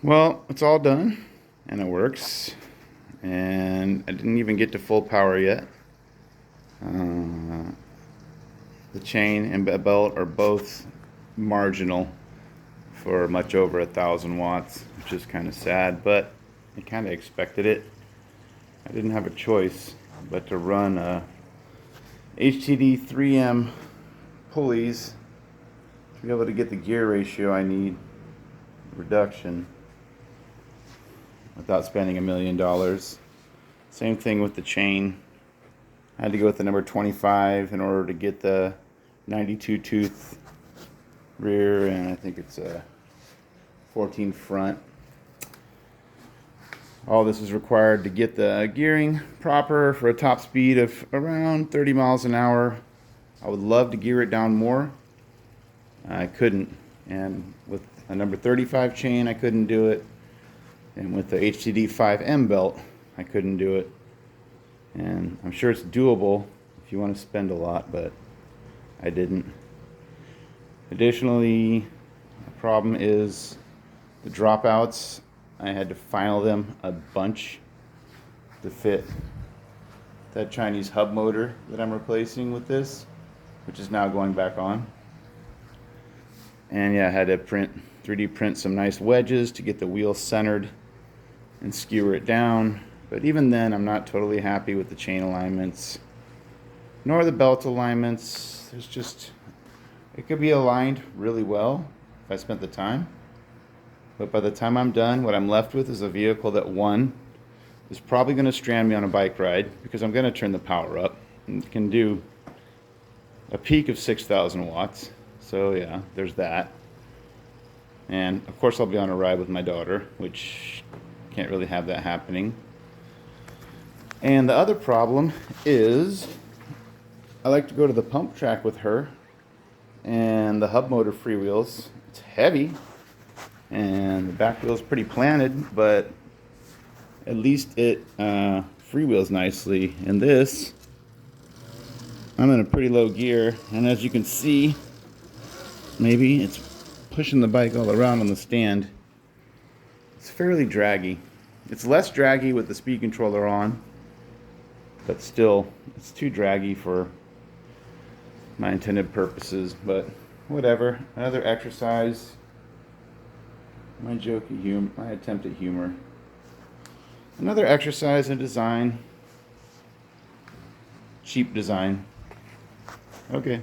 Well, it's all done and it works, and I didn't even get to full power yet. Uh, the chain and belt are both marginal for much over 1,000 watts, which is kind of sad, but I kind of expected it. I didn't have a choice but to run HTD 3M pulleys to be able to get the gear ratio I need, reduction, without spending $1,000,000. Same thing with the chain. I had to go with the number 25 in order to get the 92 tooth rear, and I think it's a 14 front. All this is required to get the gearing proper for a top speed of around 30 miles an hour. I would love to gear it down more. I couldn't. And with a number 35 chain, I couldn't do it. And with the HTD 5M belt, I couldn't do it. And I'm sure it's doable if you want to spend a lot, but I didn't. Additionally, the problem is the dropouts. I had to file them a bunch to fit that Chinese hub motor that I'm replacing with this, which is now going back on. And yeah, I had to 3D print some nice wedges to get the wheel centered and skewer it down. But even then, I'm not totally happy with the chain alignments, nor the belt alignments. It could be aligned really well if I spent the time. But by the time I'm done, what I'm left with is a vehicle that, one, is probably going to strand me on a bike ride because I'm going to turn the power up and can do a peak of 6,000 watts. So yeah, there's that. And of course I'll be on a ride with my daughter, which can't really have that happening. And the other problem is I like to go to the pump track with her, and the hub motor freewheels. It's heavy, and the back wheel is pretty planted, but at least it freewheels nicely. And this, I'm in a pretty low gear, and as you can see, maybe it's pushing the bike all around on the stand. It's fairly draggy. It's less draggy with the speed controller on, but still, it's too draggy for my intended purposes. But whatever. Another exercise. My attempt at humor. Another exercise in design. Cheap design. Okay.